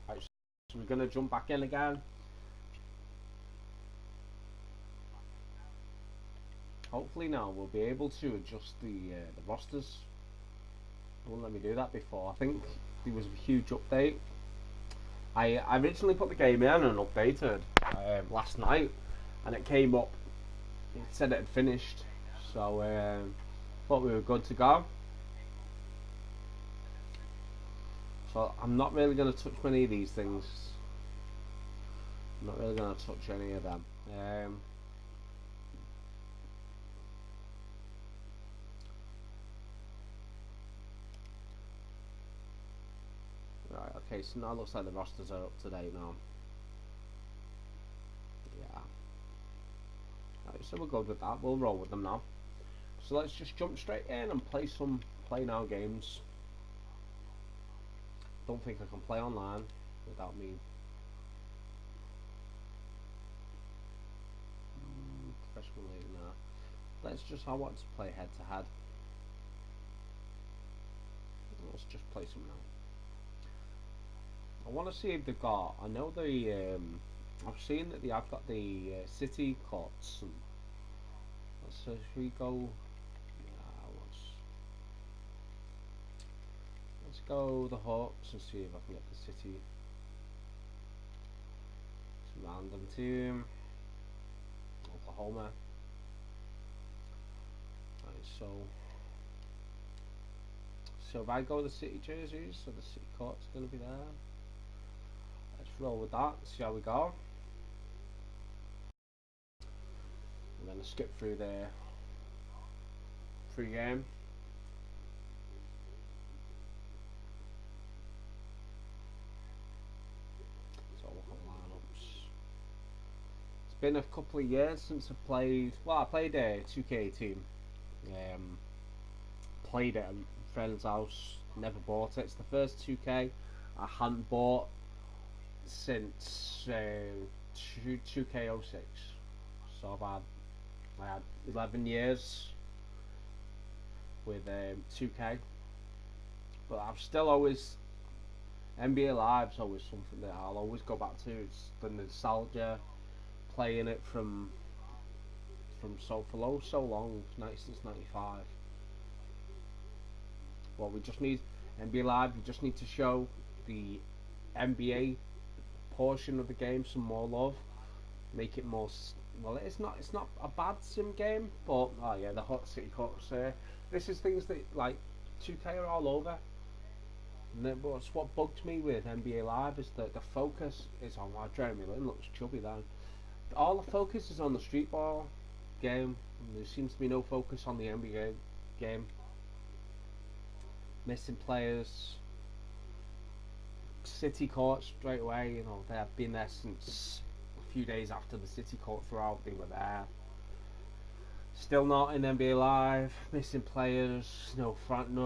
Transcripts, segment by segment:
Right, so we're going to jump back in again. Hopefully now we'll be able to adjust the rosters. It wouldn't let me do that before. I think there was a huge update. I originally put the game in and updated last night, and it came up. It said it had finished, so thought we were good to go. So I'm not really going to touch many of these things. I'm not really going to touch any of them. Right, okay, so now it looks like the rosters are up to date now. Yeah. Right, so we'll go with that. We'll roll with them now. So let's just jump straight in and play some play now games. Don't think I can play online without me. Professional league now. Let's just. I want to play head to head. Let's just play some now. I want to see if they've got. I know the. I've seen that they have got the city courts. And so should we go? Let's go the Hawks and see if I can get the city. It's a random team. Oklahoma. Right, so if I go the city jerseys, so the city court's going to be there. Let's roll with that. See how we go. I'm going to skip through the pre-game. So look at lineups. It's been a couple of years since I played. Well, I played a 2K18. Played it at a friend's house. Never bought it. It's the first 2K I hadn't bought since 2K06. So I had 11 years with 2K, but I've still always NBA Live's always something that I'll always go back to. It's the nostalgia, playing it from so long, since '95. Well, we just need NBA Live. We just need to show the NBA portion of the game some more love, make it more. Well, it's not a bad sim game, but oh yeah, the Hot City Courts. This is things that like 2K are all over. And what bugged me with NBA Live is that the focus is on. Well, Jeremy Lin looks chubby then. All the focus is on the street ball game. There seems to be no focus on the NBA game. Missing players. City Court straight away. You know they have been there since a few days after the City Court throughout. They were there. Still not in NBA Live. Missing players. No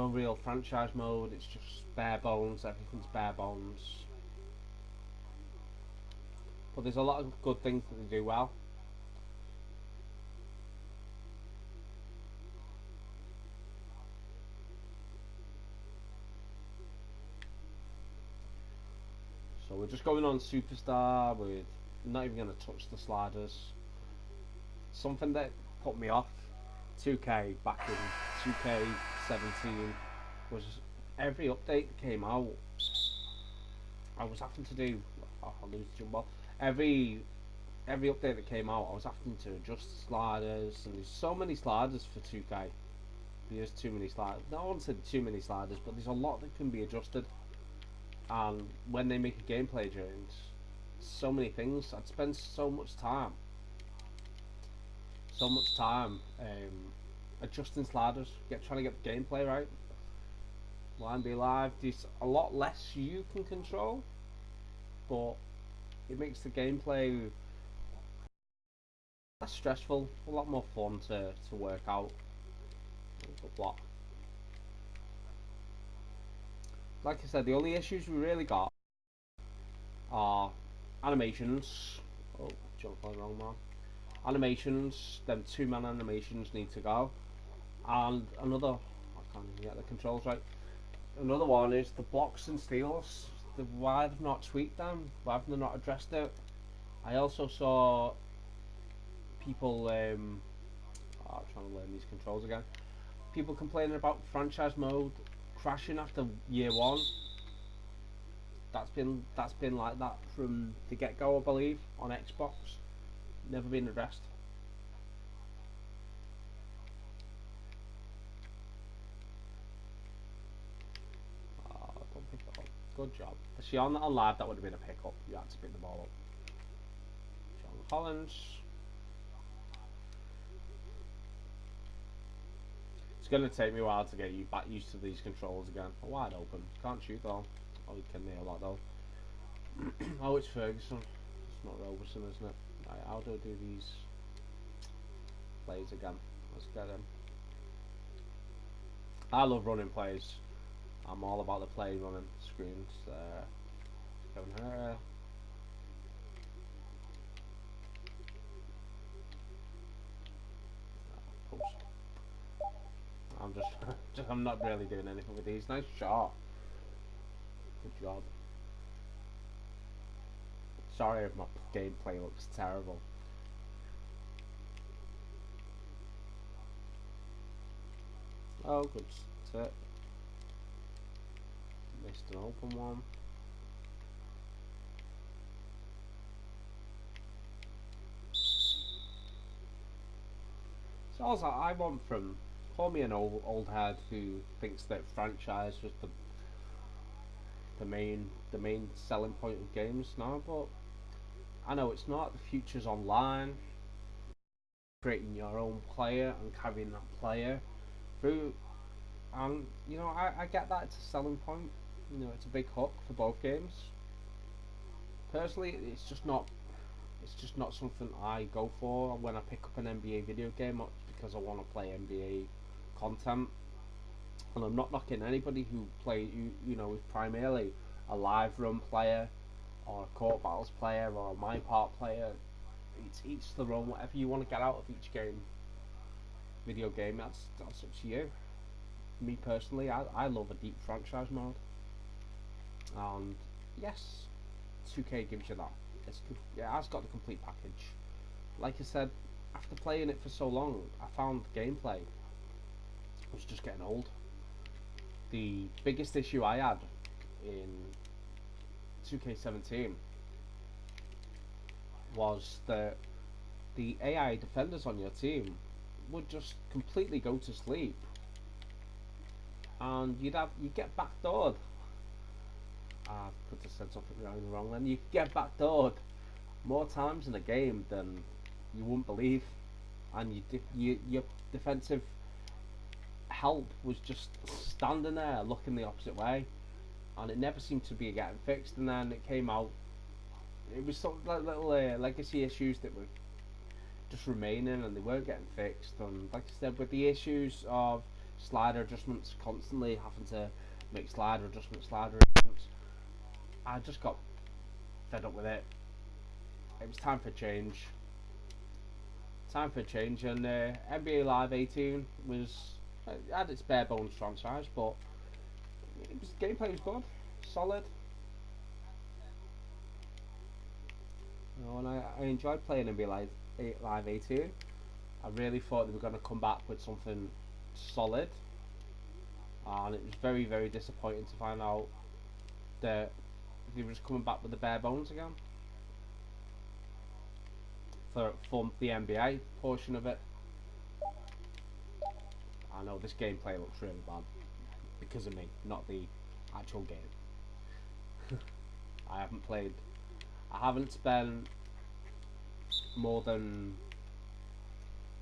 real franchise mode. It's just bare bones. Everything's bare bones. But there's a lot of good things that they do well. So we're just going on Superstar. We're not even going to touch the sliders. Something that put me off 2K back in 2K17 was every update that came out, I was having to do. I'll lose the jump ball. Every every update that came out, I was having to adjust sliders, and there's so many sliders for 2K. There's too many sliders. No, I won't say too many sliders, but there's a lot that can be adjusted. And when they make a gameplay change, so many things. I'd spend so much time adjusting sliders, trying to get the gameplay right. Line Be Live, there's a lot less you can control, but it makes the gameplay less stressful, a lot more fun to work out. But like I said, the only issues we really got are animations. Oh, jumped on the wrong man. Animations, them 2-man animations need to go. And another, I can't even get the controls right. Another one is the blocks and steals. Why they've not tweaked them? Why have they not addressed it? I also saw people trying to learn these controls again. People complaining about franchise mode crashing after year one. That's been like that from the get go, I believe, on Xbox. Never been addressed. Don't pick it up. Good job. See, on live, that would have been a pickup. You had to pick the ball up. John Collins. It's going to take me a while to get you back used to these controls again. Wide open. Can't shoot though. Oh, you can nail that though. Oh, it's Ferguson. It's not Robertson, isn't it? Right, how do I do these plays again? Let's get them. I love running plays. I'm all about the play running screens. Kevin Herrera. Post. I'm just I'm not really doing anything with these. Nice shot. Good job. Sorry if my gameplay looks terrible. Oh, good tip. Missed an open one. So also, I want from call me an old head who thinks that franchise was the main selling point of games now, but I know it's not. The future's online. Creating your own player and carrying that player through, and you know I get that it's a selling point. You know, it's a big hook for both games. Personally, it's just not something I go for when I pick up an NBA video game, because I want to play NBA content. And I'm not knocking anybody who you know, is primarily a live run player or a court battles player or a my part player. It's each their own. Whatever you want to get out of each video game, that's up to you. Me personally, I love a deep franchise mode, and yes, 2K gives you that. It has got the complete package. Like I said, after playing it for so long, I found the gameplay was just getting old. The biggest issue I had in 2K17 was that the AI defenders on your team would just completely go to sleep, and you'd get backdoored. I could have said something wrong then. You get backdoored more times in a game than you wouldn't believe, and your defensive help was just standing there looking the opposite way, and it never seemed to be getting fixed. And then it came out, it was sort of like little legacy issues that were just remaining, and they weren't getting fixed. And like I said, with the issues of slider adjustments, constantly having to make slider adjustments, I just got fed up with it. It was time for change. And NBA Live 18 had its bare bones franchise, but gameplay was good, solid. You know, and I enjoyed playing NBA Live 18. I really thought they were going to come back with something solid, and it was very, very disappointing to find out that they were just coming back with the bare bones again. for the NBA portion of it. I know this gameplay looks really bad because of me, not the actual game. I haven't spent more than,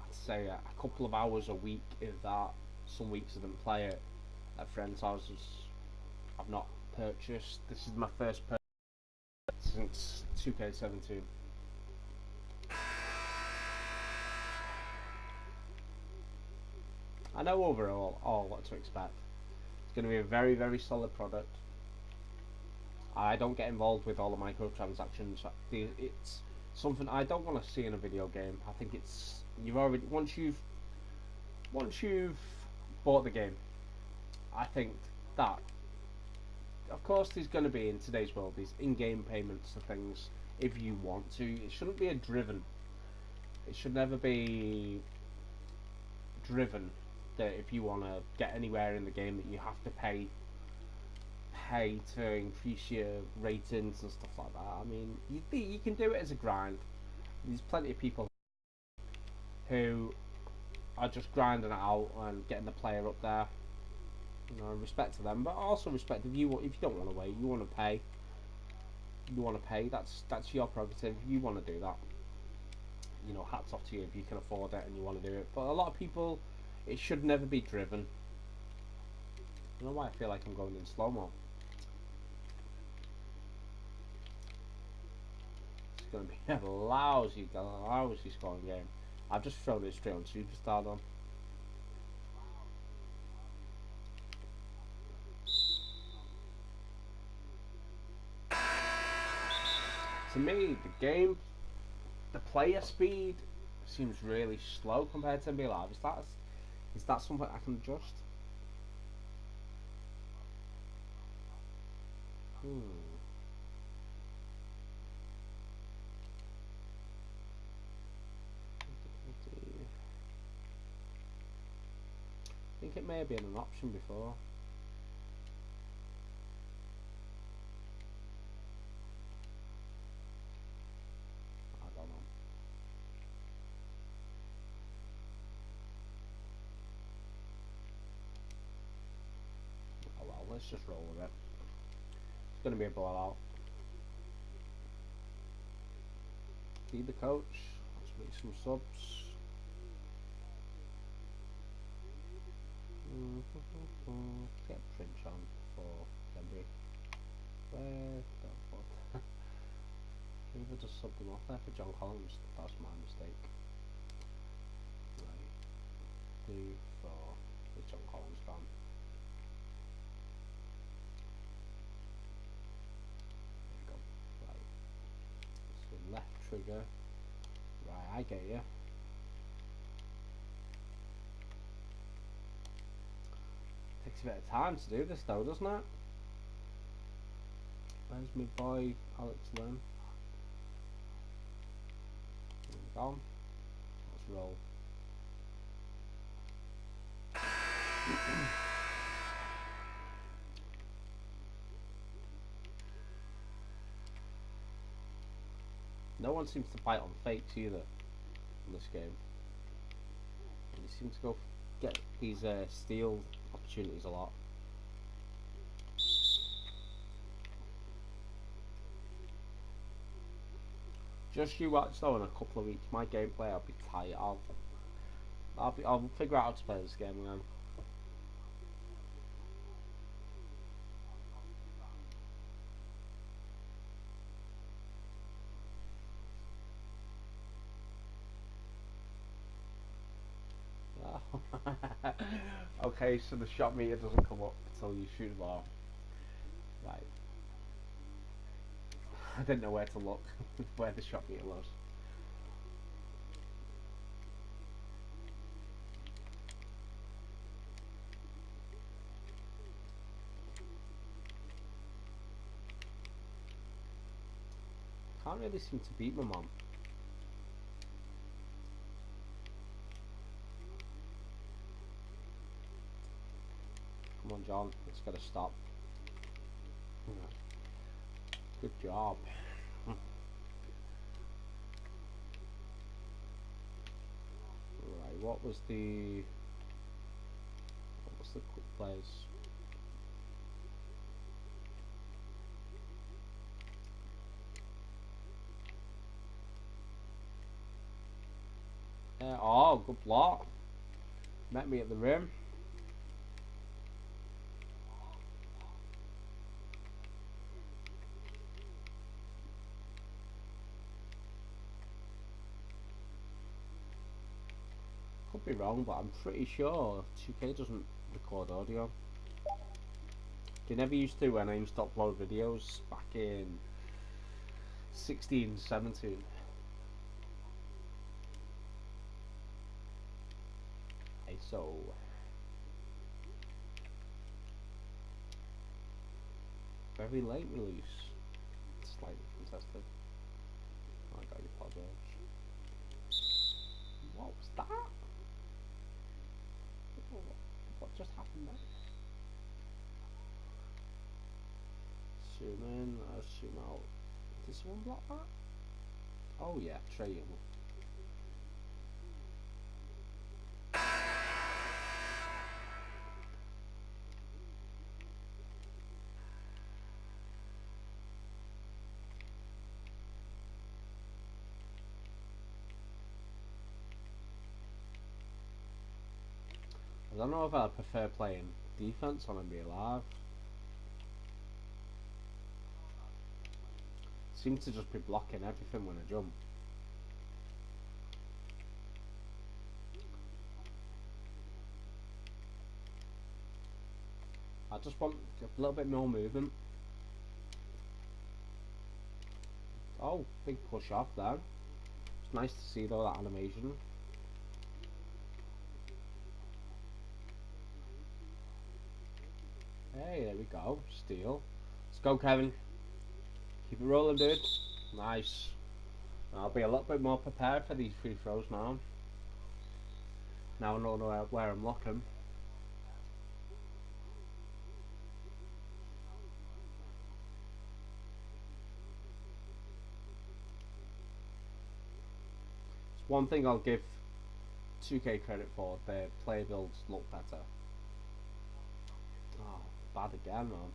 I'd say, a couple of hours a week, if that. Some weeks I didn't play it at friends' houses. I've not purchased. This is my first purchase since 2K17. I know overall what to expect. It's going to be a very, very solid product. I don't get involved with all the microtransactions. It's something I don't want to see in a video game. I think it's once you've bought the game, I think that, of course, there's going to be, in today's world, these in-game payments for things if you want to. It shouldn't be it should never be driven that if you want to get anywhere in the game that you have to pay to increase your ratings and stuff like that. I mean, you can do it as a grind. There's plenty of people who are just grinding it out and getting the player up there. You know, respect to them, but also respect if you don't want to wait, you want to pay. That's your prerogative. You want to do that. You know, hats off to you if you can afford it and you want to do it. But a lot of people, it should never be driven. I don't know why I feel like I'm going in slow mo. It's going to be a lousy scoring game. I've just thrown it straight on Superstar on. To me, the player speed seems really slow compared to NBA Live. Is that something I can adjust? I think it may have been an option before. I don't know. Oh well, let's just roll with it. It's going to be a blowout. Feed the coach. Let's make some subs. Get Prince on for Denby. Where the fuck? Maybe I just subbed him off there for John Collins. That's my mistake. Right. 3, 4. With John Collins gone. There we go. Right. So left trigger. Right, I get you. Takes a bit of time to do this though, doesn't it? Where's my boy Alex Lynn? Gone. Let's roll. No one seems to bite on fakes either in this game. You seem to go get these steal opportunities a lot. Just you watch though, in a couple of weeks, my gameplay, I'll be tight. I'll figure out how to play this game again. Okay, so the shot meter doesn't come up until you shoot the ball. Right. I didn't know where to look, where the shot meter was. Can't really seem to beat my mom. Come on, John, it's got to stop. Good job. what was the quick plays? Oh, good block. Met me at the rim. Could be wrong, but I'm pretty sure 2K doesn't record audio. They never used to when I used to upload videos back in 16, 17. Okay, so very late release. Slightly contested. Oh, I got your pod edge. What was that? What just happened there? Zoom in, zoom out. Did someone block that? Oh yeah, Trae Young. I don't know if I prefer playing defense on NBA Live. Seem to just be blocking everything when I jump. I just want a little bit more movement. Oh, big push off there. It's nice to see though, that animation. Hey, there we go. Steal. Let's go, Kevin. Keep it rolling, dude. Nice. I'll be a little bit more prepared for these free throws now. Now I know where I'm looking. It's one thing I'll give 2K credit for. Their play builds look better. Oh, bad again, man.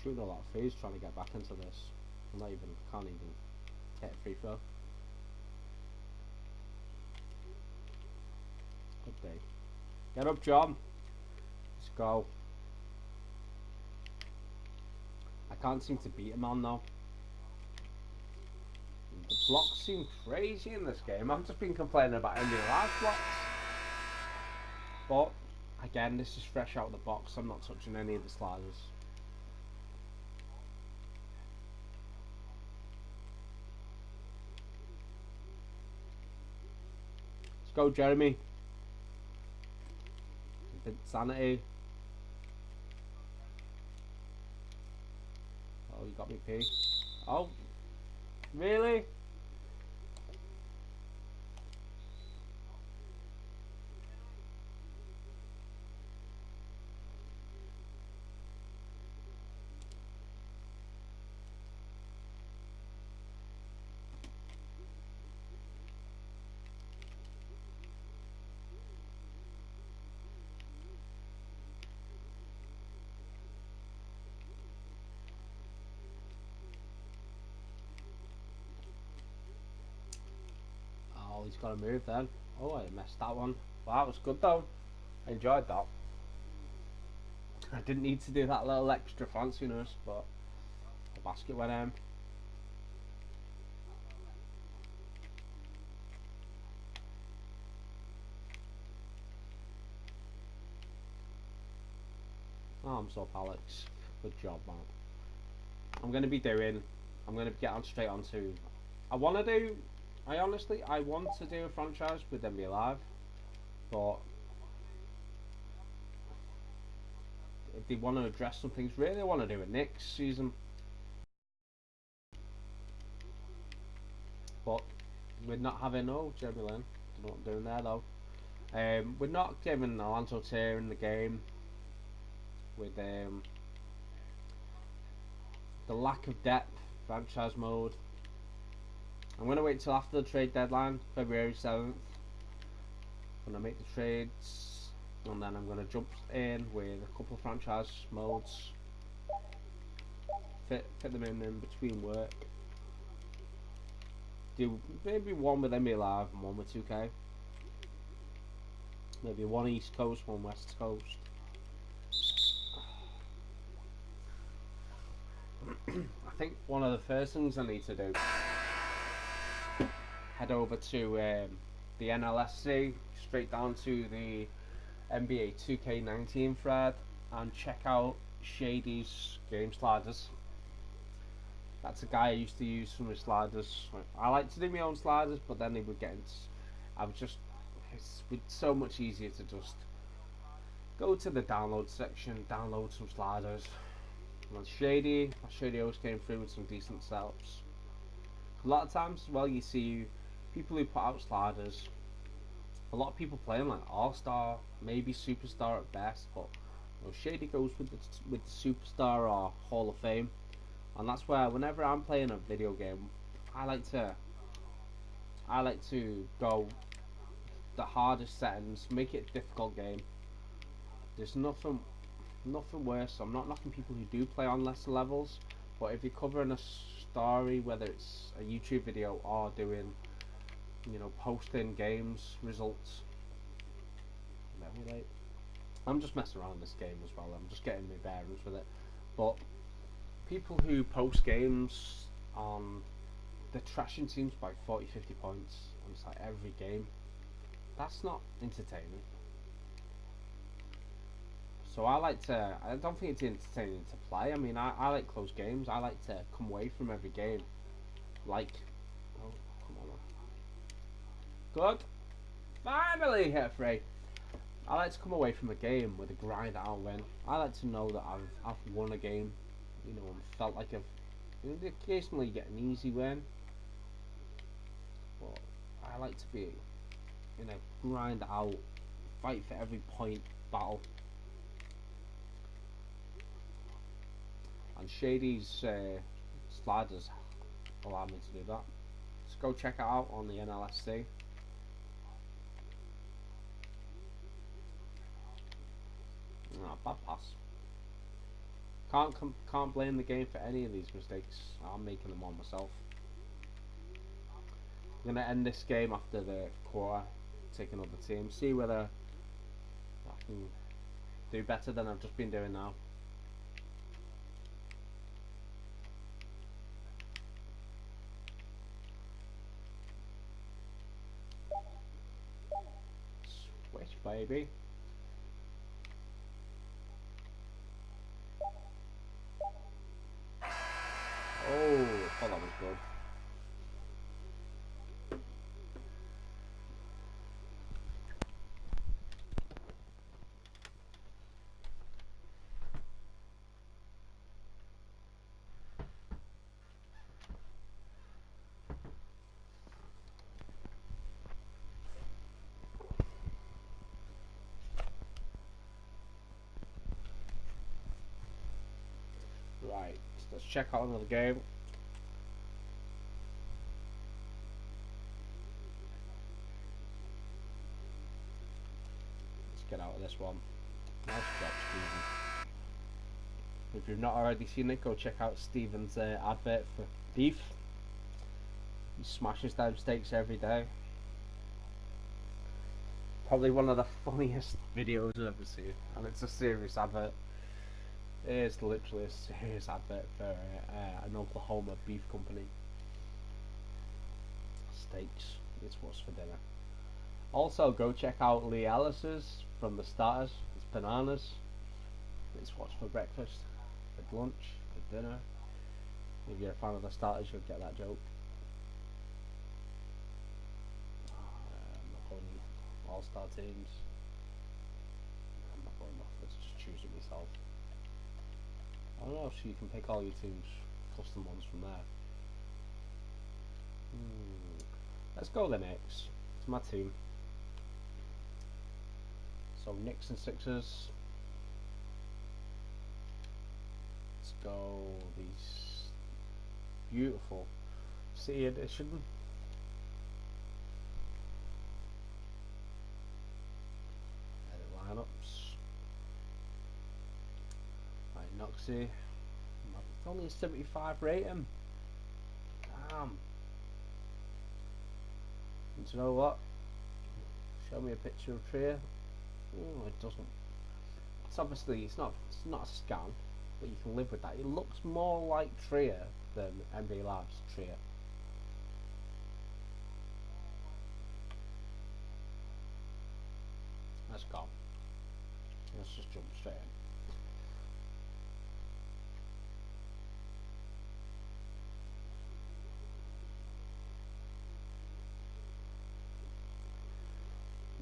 Shooting a lot of threes trying to get back into this. I'm not even, can't even get a free throw. Good day. Get up, John. Let's go. I can't seem to beat him on though. The blocks seem crazy in this game. I've just been complaining about NBA Live blocks. But, again, this is fresh out of the box. I'm not touching any of the sliders. Let's go, Jeremy. Sanity. Oh, you got me, P. Oh, really? Oh, he's got to move then. Oh, I messed that one. Well, that was good though. I enjoyed that. I didn't need to do that little extra fanciness, but the basket went in. Arms up, Alex. Good job, man. I'm going to be doing. I'm going to get on straight onto. I want to do. I want to do a franchise with NBA Live, but if they want to address some things, really, I want to do it next season. But we're not having Jeremy Lin. Don't know what I'm doing there though. We're not giving Alonso Tier in the game with the lack of depth, franchise mode. I'm going to wait till after the trade deadline, February 7th. I'm going to make the trades, and then I'm going to jump in with a couple of franchise modes. Fit them in between work. Do maybe one with NBA Live and one with 2K. Maybe one East Coast, one West Coast. I think one of the first things I need to do, head over to the NLSC, straight down to the NBA 2K19 thread, and check out Shady's game sliders. That's a guy I used to use for my sliders. I like to do my own sliders, but then they would get it's so much easier to just go to the download section, download some sliders. And Shady always came through with some decent setups. A lot of times as well, you see people who put out sliders. A lot of people play them like All-Star, maybe Superstar at best, but Shady goes with the Superstar or Hall of Fame. And that's where, whenever I'm playing a video game, I like to go the hardest settings, make it a difficult game. There's nothing worse. I'm not knocking people who do play on lesser levels, but if you're covering a story, whether it's a YouTube video or doing, posting games results, I'm just messing around this game as well. I'm just getting my bearings with it, but people who post games on, they're trashing teams by 40-50 points, and it's like every game. That's not entertaining. So I don't think it's entertaining to play. I mean, I like close games. I like to come away from every game oh, come on. Good. Finally hit free. I like to come away from a game with a grind out win. I like to know that I've won a game, and felt like occasionally get an easy win. But I like to be in a grind out, fight for every point battle. And Shady's sliders allow me to do that. Just go check it out on the NLSC. Bad pass. Can't blame the game for any of these mistakes. I'm making them on myself. I'm gonna end this game after the quarter, take another team, see whether I can do better than I've just been doing now. Switch, baby. Oh, I thought that was good. Right, let's check out another game. Let's get out of this one. Nice job, Steven. If you've not already seen it, go check out Steven's advert for beef. He smashes down steaks every day. Probably one of the funniest videos I've ever seen, and it's a serious advert. It is literally a serious advert for an Oklahoma beef company. Steaks, it's what's for dinner. Also, go check out Lee Ellis's from the starters. It's bananas. It's what's for breakfast, for lunch, for dinner. If you're a fan of the starters, you'll get that joke. I'm not going all-star teams. I'm not going off. Let's just choose it myself. I don't know, so you can pick all your teams, custom ones from there. Let's go the Knicks. It's my team. So Knicks and Sixers. Let's go these beautiful City edition. Edit lineups. Right, Noxie. It's only a 75 rating. Damn. And you know what? Show me a picture of Trier. Oh, it doesn't. It's obviously it's not a scan, but you can live with that. It looks more like Trier than NBA Labs Trier. Let's go. Let's just jump straight in.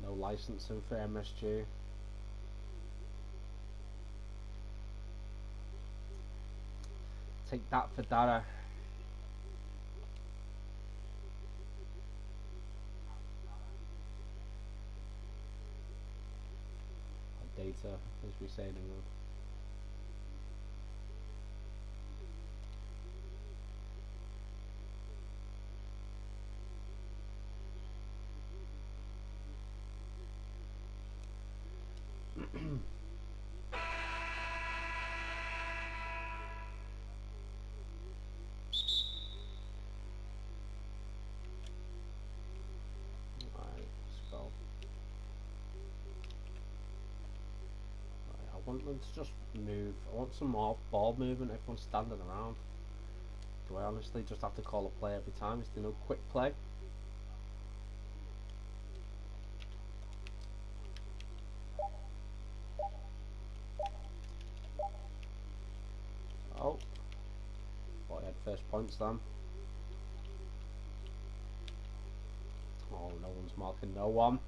No licensing for MSG. Take that for data. Data, as we say in England. I want them to just move. I want some more ball movement. Everyone's standing around. Do I honestly just have to call a play every time? Is there no quick play? Oh, thought I had first points then. Oh, no one's marking no one.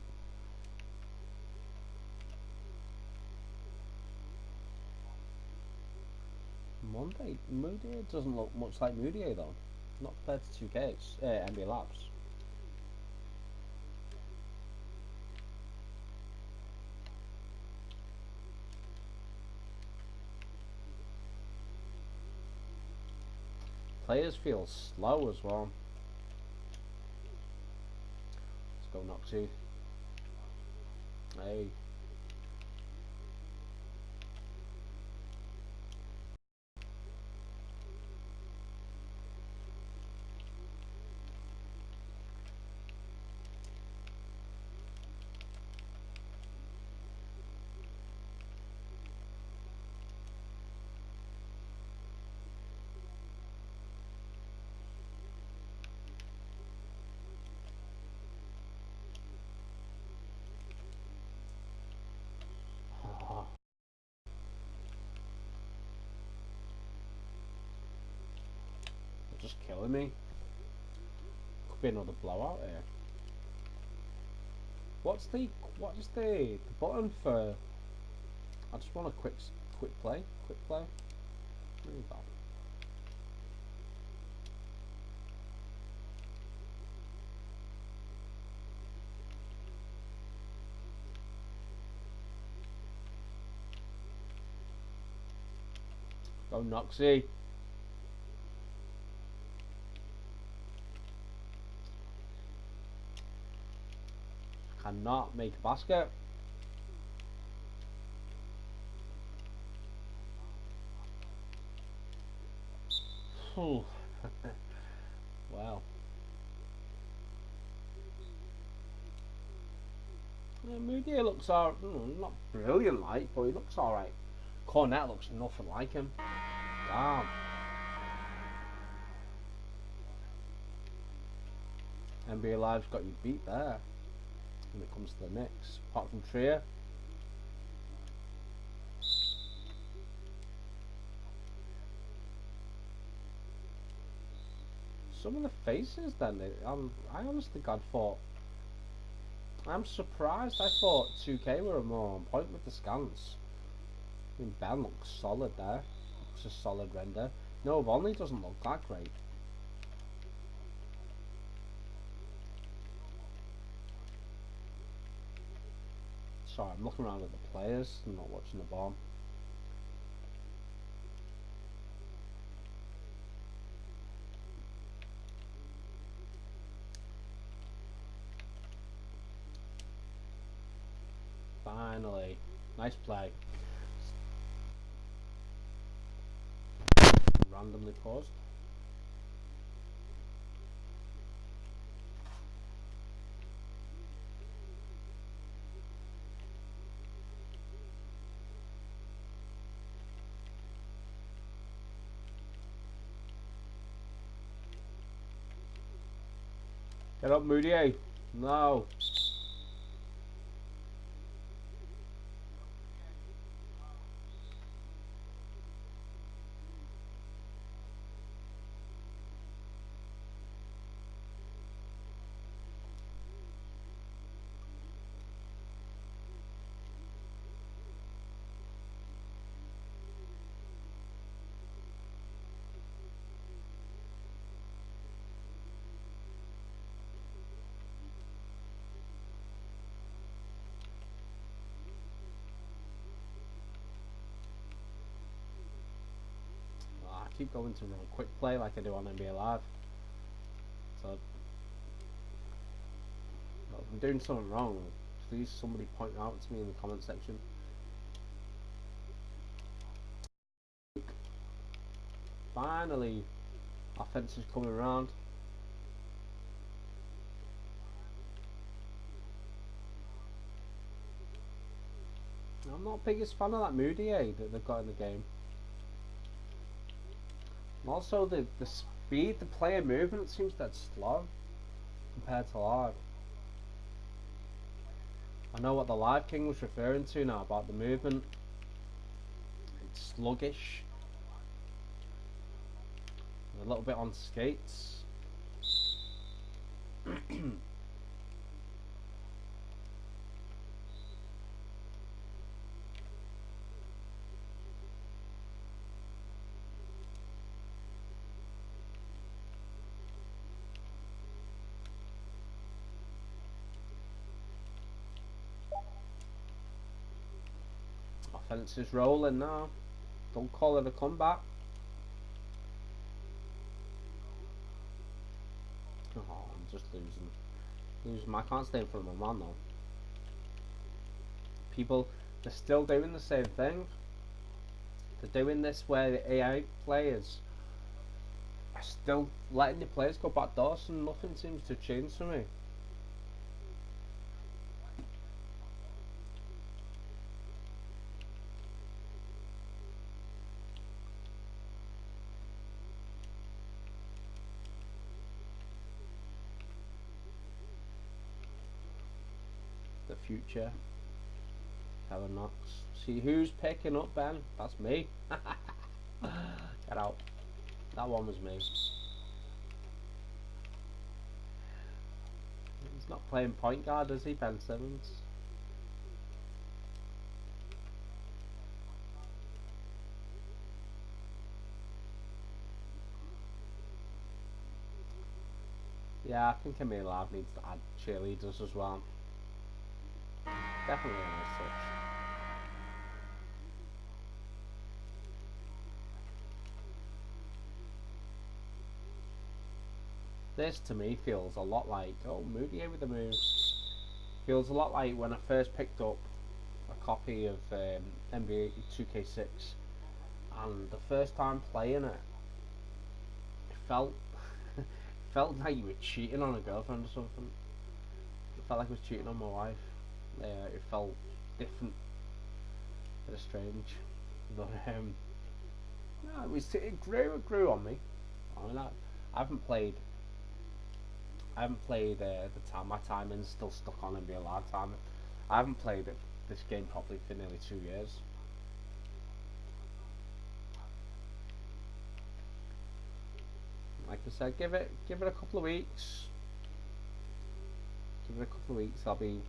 Monday, Moutier doesn't look much like Moutier though. Not compared to 2K, it's NBA Labs. Players feel slow as well. Let's go Noxie. Hey. Just killing me. Could be another blowout here. What is the button for? I just want a quick play. Quick play. There you go. Go Noxie. Cannot make a basket. Wow. Yeah, Moutier looks not brilliant like, but he looks alright. Cornet looks nothing like him. Damn. NBA Live's got you beat there when it comes to the Knicks. Apart from Trier. some of the faces then, I honestly God thought, I'm surprised. I thought 2K were more on point with the scans. I mean, Ben looks solid there. Looks a solid render. No, Vonley doesn't look that great. Sorry, I'm looking around at the players and not watching the bomb. Finally. Nice play. Randomly paused. Get up, Moody. No. I keep going to run a quick play like I do on NBA Live. So, if I'm doing something wrong, please somebody point it out to me in the comment section. Finally, offense is coming around. I'm not the biggest fan of that Moody that they've got in the game. And also the speed, the player movement seems dead slow compared to live. I know what the Live King was referring to now about the movement. It's sluggish. A little bit on skates. Offense is rolling now. Don't call it a comeback. Oh, I'm just losing. I can't stay in front of my man though. People, they're still doing the same thing. They're doing this where the AI players are still letting the players go back doors and nothing seems to change for me. The future. Helen Knox. See who's picking up, Ben? That's me. Get out. That one was me. He's not playing point guard, is he, Ben Simmons? Yeah, I think NBA Live needs to add cheerleaders as well. Definitely a nice touch. This to me feels a lot like, oh, Moody with the moves. Feels a lot like when I first picked up a copy of NBA 2K6 and the first time playing it, it felt felt like you were cheating on a girlfriend or something. It felt like I was cheating on my wife. It felt different, bit strange, but no, it grew on me. I mean, I haven't played. My timing's still stuck on NBA Live time. I haven't played this game properly for nearly 2 years. Like said, give it a couple of weeks. Give it a couple of weeks. I'll be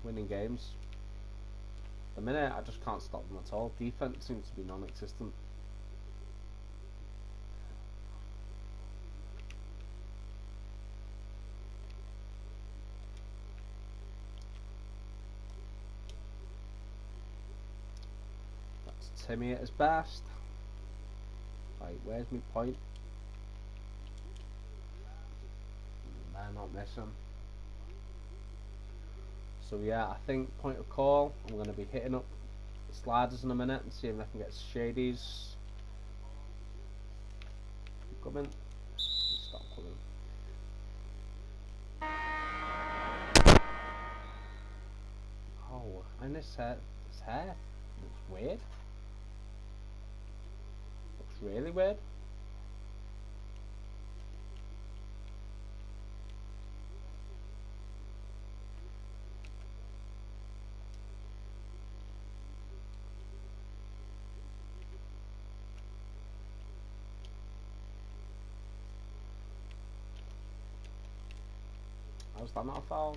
winning games. The minute I just can't stop them at all. Defense seems to be non-existent. That's Timmy at his best. Right, where's my point? They're not missing. So yeah, I think point of call. I'm going to be hitting up the sliders in a minute and see if I can get shadies. Coming. Stop coming. Oh, and his hair looks weird. Looks really weird. How's that not a foul?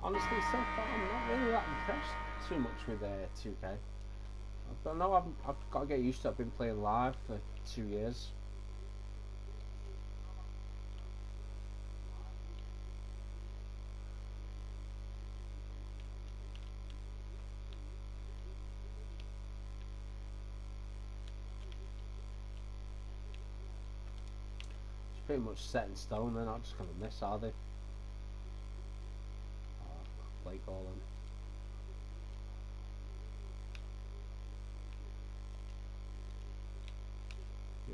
Honestly, so far I'm not really that impressed too much with 2K. But no, I've got to get used to it. I've been playing live for 2 years. It's pretty much set in stone. They're not just going to miss, are they? Play calling.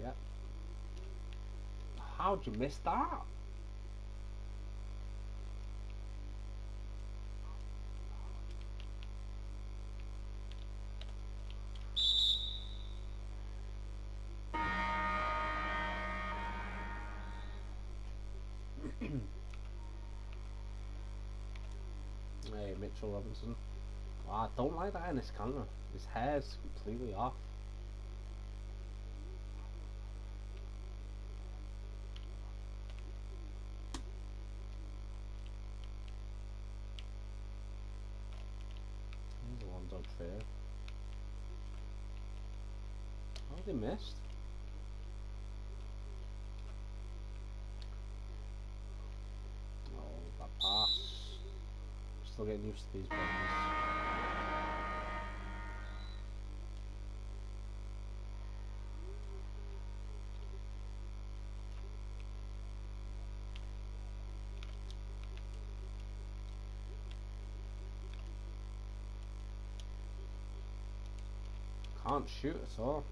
Yep. How'd you miss that? Hey, Mitchell Robinson. Oh, I don't like that in this camera. His hair's completely off. Here's Alonzo Trier. How they missed? Oh, that pass. Still getting used to these buttons. Can't shoot at all.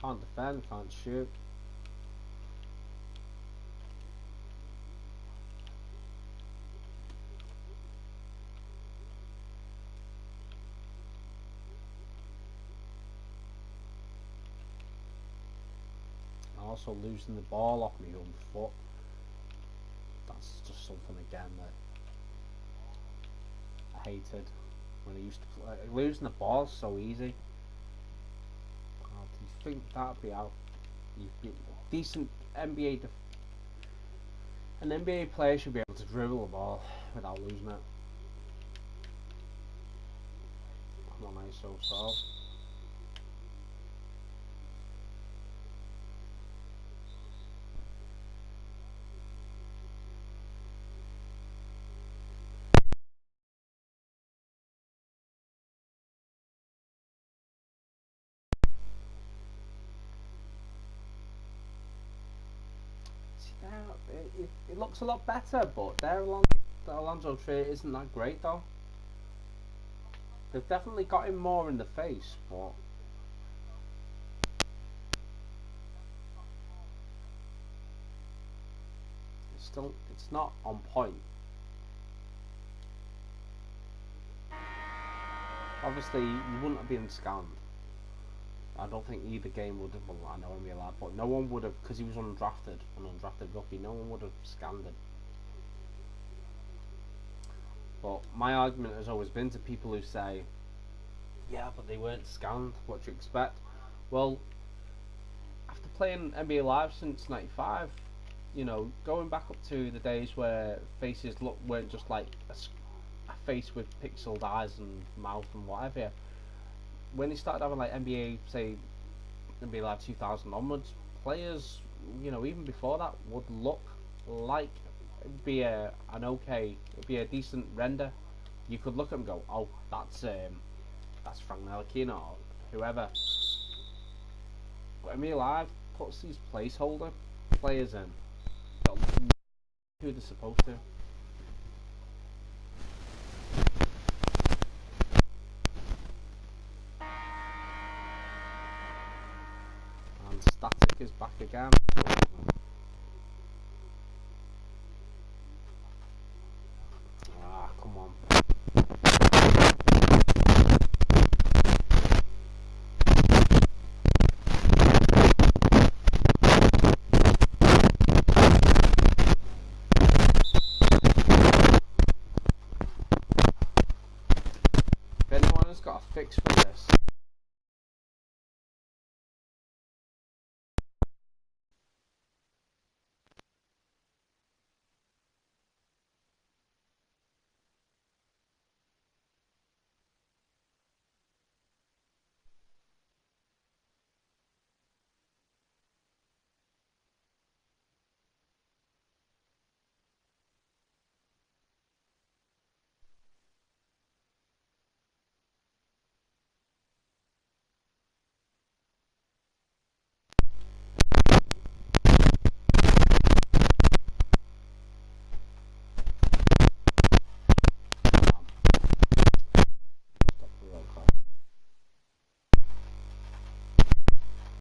Can't defend, can't shoot. Also losing the ball off my own foot. That's just something again that I hated when I used to play. Losing the ball so easy. Oh, do you think that'd be out? You'd be decent NBA. An NBA player should be able to dribble the ball without losing it. Come on, ISO solve. It looks a lot better, but Alonzo Trier isn't that great though. They've definitely got him more in the face, but it's not on point. Obviously, you wouldn't have been scanned. I don't think either game would have. Well, I know NBA Live, but no one would have, because he was an undrafted rookie. No one would have scanned him. But my argument has always been to people who say, yeah, but they weren't scanned, what do you expect? Well, after playing NBA Live since '95, you know, going back up to the days where faces weren't just like a face with pixeled eyes and mouth and whatever. When they started having like NBA, say NBA Live 2000 onwards, players, you know, even before that, would look like it'd be it'd be a decent render. You could look at them and go, oh, that's Frank Ntilikina or whoever. But NBA Live puts these placeholder players in. Don't know who they're supposed to. And Static is back again. Ah, come on. If anyone has got a fix for this,